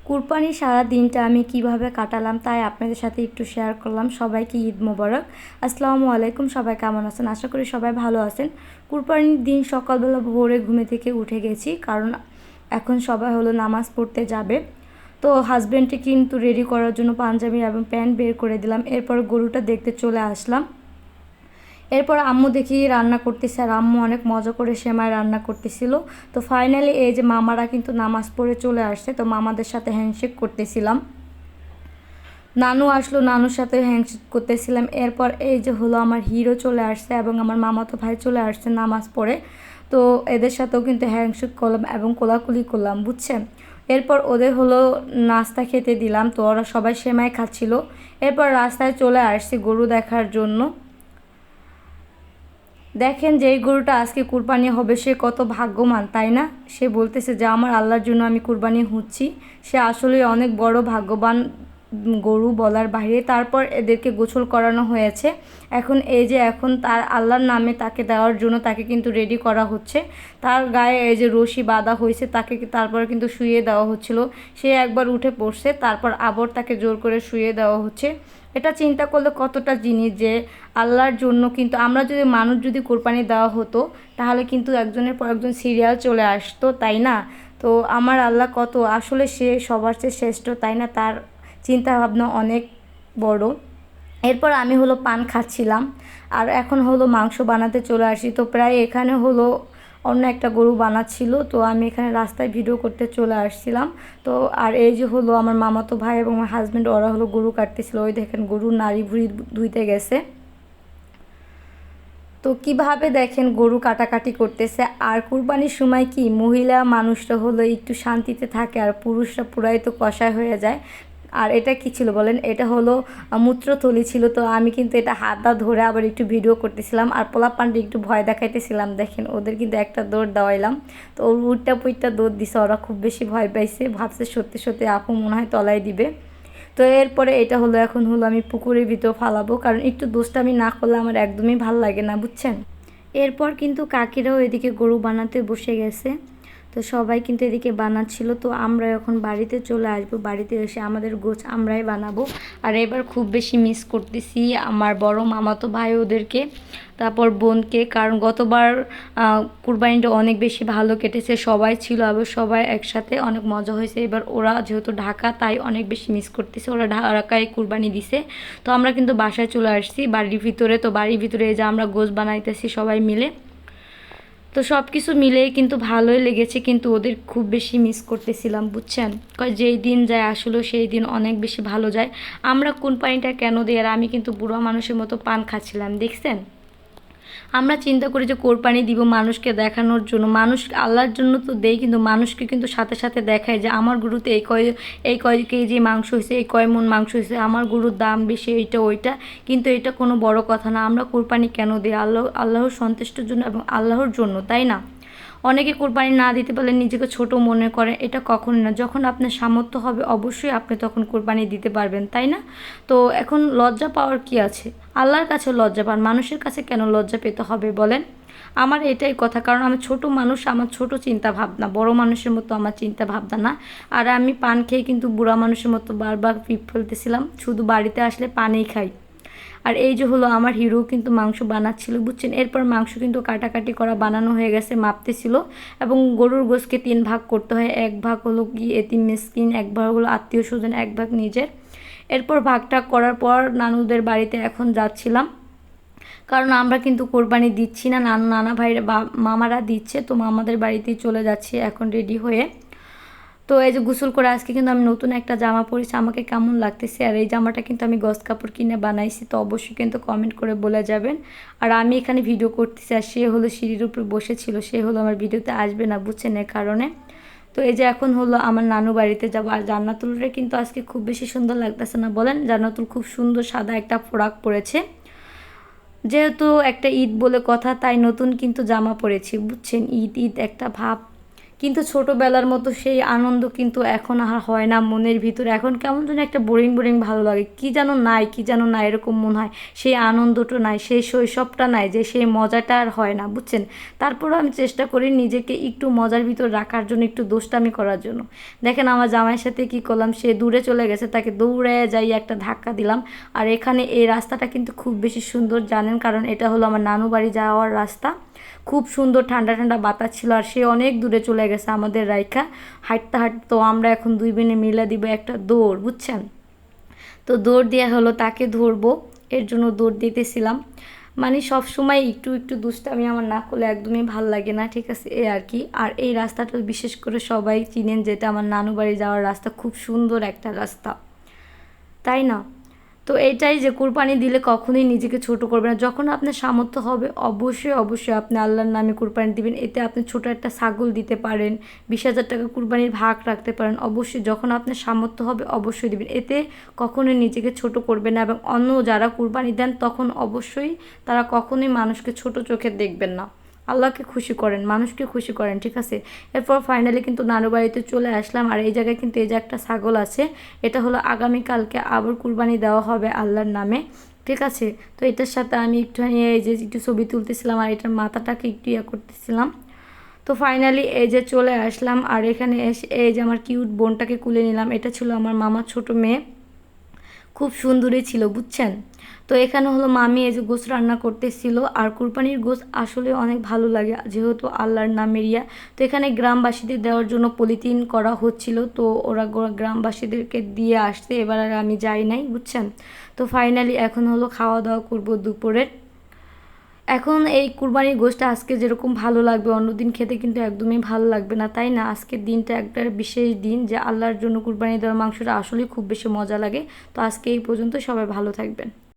কুরবানির সারা দিনটা আমি কিভাবে কাটালাম তাই আপনাদের সাথে একটু শেয়ার করলাম। সবাইকে ঈদ মোবারক। আসসালামু আলাইকুম। সবাই কেমন আছেন? আশা করি সবাই ভালো আছেন। কুরবানির দিন সকালবেলা ভোরে ঘুমে থেকে উঠে গেছি, কারণ এখন সবাই হলো নামাজ পড়তে যাবে। তো হাজব্যান্ডকে কিন্তু রেডি করার জন্য পাঞ্জাবি এবং প্যান্ট বের করে দিলাম। এরপর গরুটা দেখতে চলে আসলাম। এরপর আম্মু দেখি রান্না করতেছে, আর আম্মু অনেক মজা করে সেমাই রান্না করতেছিল। তো ফাইনালি এই যে মামারা কিন্তু নামাজ পড়ে চলে আসছে, তো মামাদের সাথে হ্যান্ডশেক করতেছিলাম। নানু আসলো, নানুর সাথে হ্যান্ডশেক করতেছিলাম। এরপর এই যে হলো আমার হিরো চলে আসছে এবং আমার মামাতো ভাই চলে আসছে নামাজ পড়ে। তো এদের সাথেও কিন্তু হ্যান্ডশেক করলাম এবং কোলাকুলি করলাম, বুঝছেন। এরপর ওদের হলো নাস্তা খেতে দিলাম, তো ওরা সবাই সেমাই খাচ্ছিল। এরপর রাস্তায় চলে আসছি গরু দেখার জন্য। দেখেন যেই গরুটা আজকে কুরবানি হবে সে কত ভাগ্যবান, তাই না? সে বলতেছে যে আমার আল্লাহর জন্য আমি কুরবানি হচ্ছি। সে আসলে অনেক বড় ভাগ্যবান গরু বলার বাইরে। তারপর এদেরকে গোসল করানো হয়েছে। এখন এই যে এখন তার আল্লাহর নামে তাকে দেওয়ার জন্য তাকে কিন্তু রেডি করা হচ্ছে। তার গায়ে এই যে রশি বাঁধা হয়েছে, তাকে তারপর কিন্তু শুইয়ে দেওয়া হচ্ছিল। সে একবার উঠে পড়ছে, তারপর আবার তাকে জোর করে শুইয়ে দেওয়া হচ্ছে। এটা চিন্তা করলে কতটা জিনিস যে আল্লাহর জন্য কিন্তু আমরা যদি মানুষ যদি কোরবানি দেওয়া হতো তাহলে কিন্তু একজনের পর একজন সিরিয়াল চলে আসতো, তাই না? তো আমার আল্লাহ কত আসলে সে সবার চেয়ে শ্রেষ্ঠ, তাই না? তার চিন্তা ভাবনা অনেক বড়। এরপর আমি হলো পান খাচ্ছিলাম, আর এখন হলো মাংস বানাতে চলে আসি। তো প্রায় এখানে হলো অন্য একটা গরু বানাচ্ছিল, তো আমি এখানে রাস্তায় ভিডিও করতে চলে আসছিলাম। তো আর এই যে হলো আমার মামাতো ভাই এবং আমার হাজব্যান্ড, ওরা হলো গরু কাটতেছিল। ওই দেখেন গরুর নাড়ি ভুড়ি ধুইতে গেছে। তো কিভাবে দেখেন গরু কাটাকাটি করতেছে। আর কুরবানির সময় কি মহিলা মানুষরা হলো একটু শান্তিতে থাকে, আর পুরুষরা পুরাই তো কষায় হয়ে যায়। আর এটা কি ছিল বলেন? এটা হলো মূত্রথলি ছিল। তো আমি কিন্তু এটা হাতটা ধরে আবার একটু ভিডিও করতেছিলাম, আর পোলাপানটা একটু ভয় দেখাইতেছিলাম। দেখেন ওদের কিন্তু একটা দৌড় দেওয়াইলাম, তো উল্টা পুইটা দৌড় দিছে। ওরা খুব বেশি ভয় পাইছে, ভাবছে সত্যি সত্যি আপু মনে হয় তলায় দিবে। তো এরপরে এটা হলো এখন হলো আমি পুকুরের ভিতর ফালাবো, কারণ একটু দুষ্টামি না করলে আমার একদমই ভাল লাগে না, বুঝছেন। এরপর কিন্তু কাকিরাও এদিকে গরু বানাতে বসে গেছে। তো সবাই কিন্তু এদিকে বানাচ্ছিল। তো আমরা এখন বাড়িতে চলে আসবো, বাড়িতে এসে আমাদের গোছ আমরাই বানাবো। আর এবার খুব বেশি মিস করতেছি আমার বড় মামাতো ভাই ওদেরকে, তারপর বোনকে, কারণ গতবার কুরবানিটা অনেক বেশি ভালো কেটেছে, সবাই ছিল আবার সবাই একসাথে অনেক মজা হয়েছে। এবার ওরা যেহেতু ঢাকা তাই অনেক বেশি মিস করতেছে, ওরা ঢাকায় কুরবানি দিছে। তো আমরা কিন্তু বাসায় চলে আসছি বাড়ির ভিতরে। তো বাড়ির ভিতরে এই যে আমরা গোছ বানাইতেছি সবাই মিলে। তো সব কিছু মিলেই কিন্তু ভালোই লেগেছে, কিন্তু ওদের খুব বেশি মিস করতেছিলাম, বুঝছেন। যেই দিন যায় আসলে সেই দিন অনেক বেশি ভালো যায়। আমরা কোন পানিটা কেন দিই, আর আমি কিন্তু বুড়ো মানুষের মতো পান খাচ্ছিলাম, দেখছেন। আমরা চিন্তা করি যে কোরবানি দিব মানুষকে দেখানোর জন্য, মানুষ আল্লাহর জন্য তো দেই, কিন্তু মানুষকে কিন্তু সাথে সাথে দেখায় যে আমার গরুতে এই কয় কেজি মাংস হয়েছে, এই কয় মন মাংস হয়েছে, আমার গরুর দাম বেশি, এইটা ওইটা। কিন্তু এটা কোনো বড় কথা না। আমরা কোরবানি কেন দিই? আল্লাহর সন্তুষ্টির জন্য এবং আল্লাহর জন্য, তাই না? অনেকে কোরবানি না দিতে পারলে নিজেকে ছোট মনে করে, এটা কখনোই না। যখন আপনার সামর্থ্য হবে অবশ্যই আপনি তখন কোরবানি দিতে পারবেন, তাই না? তো এখন লজ্জা পাওয়ার কি আছে? আল্লাহর কাছে লজ্জা পান, মানুষের কাছে কেন লজ্জা পেতে হবে বলেন? আমার এটাই কথা, কারণ আমি ছোট মানুষ, আমার ছোট চিন্তা ভাবনা, বড় মানুষের মতো আমার চিন্তা ভাবনা না। আর আমি পান খেয়ে কিন্তু বুড়া মানুষের মতো বারবার পিপ ফেলতেছিলাম, শুধু বাড়িতে আসলে পানিই খাই। আর এই যে হলো আমার হিরো কিন্তু মাংস বানাচ্ছিল, বুঝছেন। এরপর মাংস কিন্তু কাটাকাটি করা বানানো হয়ে গেছে, মাপতেছিল। এবং গরুর গোশকে 3 ভাগ করতে হয়, 1 ভাগ হলো কি এতিম মিসকিন, 1 ভাগ হলো আত্মীয় স্বজন, 1 ভাগ নিজের। এরপর ভাগটা করার পর নানুদের বাড়িতে এখন যাচ্ছিলাম, কারণ আমরা কিন্তু কোরবানি দিচ্ছি না, নানা ভাইরা মামারা দিচ্ছে। তো মামাদের বাড়িতেই চলে যাচ্ছি এখন রেডি হয়ে। তো এই যে গোসল করে আজকে কিন্তু আমি নতুন একটা জামা পরেছি, আমাকে কেমন লাগতেছে। আর এই জামাটা কিন্তু আমি গস কাপড় কিনে বানাইছি, তো অবশ্যই কিন্তু কমেন্ট করে বলে যাবেন। আর আমি এখানে ভিডিও করতেছি, আর সে হলো সিঁড়ির উপরে বসেছিল, সে হলো আমার ভিডিওতে আসবে না, বুঝছেন, এর কারণে। তো এই যে এখন হলো আমার নানু বাড়িতে যাবো। আর জান্নাতুলরে কিন্তু আজকে খুব বেশি সুন্দর লাগতেছে না বলেন? জান্নাতুল খুব সুন্দর সাদা একটা ফ্রক পরেছে, যেহেতু একটা ঈদ বলে কথা, তাই নতুন কিন্তু জামা পরেছি, বুঝছেন। ঈদ ঈদ একটা ভাব, কিন্তু ছোটোবেলার মতো সেই আনন্দ কিন্তু এখন আর হয় না মনের ভিতরে। এখন কেমন যেন একটা বোরিং বোরিং ভালো লাগে, কী যেন নাই, কী যেন নাই, এরকম মনে হয়। সেই আনন্দটা নাই, সেই শৈশবটা নাই, যে সেই মজাটা আর হয় না, বুঝছেন। তারপরেও আমি চেষ্টা করি নিজেকে একটু মজার ভিতর রাখার জন্য, একটু দুষ্টামি করার জন্য। দেখেন আমার জামাইয়ের সাথে কী করলাম, সে দূরে চলে গেছে, তাকে দৌড়ে যাই একটা ধাক্কা দিলাম। আর এখানে এই রাস্তাটা কিন্তু খুব বেশি সুন্দর জানেন, কারণ এটা হলো আমার নানু বাড়ি যাওয়ার রাস্তা। খুব সুন্দর ঠান্ডা ঠান্ডা বাতাস ছিল, আর সে অনেক দূরে চলে গেছে আমাদের রাইখা। হাঁটতে হাঁটতে তো আমরা এখন দুই বোনে মিলে দিব একটা দৌড়, বুঝছেন। তো দৌড় দেওয়া হলো, তাকে ধরবো এর জন্য দৌড় দিতেছিলাম। মানে সব সময় একটু একটু দুষ্টামি আমার না করলে একদমই ভাল লাগে না, ঠিক আছে, এই আর কি। আর এই রাস্তাটা বিশেষ করে সবাই চিনেন, যেটা আমার নানু বাড়ি যাওয়ার রাস্তা, খুব সুন্দর একটা রাস্তা, তাই না। তো এইটাই যে কুরবানি দিলে কখনোই নিজেকে ছোট করবে না। যখন আপনার সামর্থ্য হবে অবশ্যই অবশ্যই আপনি আল্লাহর নামে কুরবানি দিবেন। এতে আপনি ছোট একটা ছাগল দিতে পারেন, 20,000 টাকা কুরবানির ভাগ রাখতে পারেন। অবশ্যই যখন আপনার সামর্থ্য হবে অবশ্যই দিবেন, এতে কখনোই নিজেকে ছোট করবে না। এবং অন্য যারা কুরবানি দেন তখন অবশ্যই তারা কখনোই মানুষকে ছোট চোখে দেখবেন না। আল্লাহকে খুশি করেন, মানুষকে খুশি করেন, ঠিক আছে। এরপর ফাইনালি কিন্তু নানু বাড়িতে চলে আসলাম। আর এই জায়গায় কিন্তু এই যে একটা ছাগল আছে, এটা হলো আগামীকালকে আবার কুরবানি দেওয়া হবে আল্লাহর নামে, ঠিক আছে। তো এটার সাথে আমি একটুখানি এই যে একটু ছবি তুলতেছিলাম, আর এটার মাথাটাকে একটু করতেছিলাম। তো ফাইনালি এই যে চলে আসলাম, আর এখানে এসে এই যে আমার কিউট বোনটাকে কুলে নিলাম। এটা ছিল আমার মামার ছোট মেয়ে, খুব সুন্দরই ছিল, বুঝছেন। তো এখানে হলো মামি এই যে গোশ রান্না করতেছিল। আর কুরবানির গোশ আসলে অনেক ভালো লাগে, যেহেতু আল্লাহর নামের ইয়া। তো এখানে গ্রামবাসীদের দেওয়ার জন্য পলিথিন করা হচ্ছিল, তো ওরা গ্রামবাসীদেরকে দিয়ে আসছে, এবার আর আমি যাই নাই, বুঝছেন। তো ফাইনালি এখন হলো খাওয়া দাওয়া করবো দুপুরের। এখন এই কুরবানির গোশটা আজকে যেরকম ভালো লাগবে অন্যদিন খেতে কিন্তু একদমই ভালো লাগবে না, তাই না। আজকের দিনটা একটা বিশেষ দিন, যে আল্লাহর জন্য কুরবানি দেওয়ার মাংসটা আসলেই খুব বেশি মজা লাগে। তো আজকে এই পর্যন্ত, সবাই ভালো থাকবেন।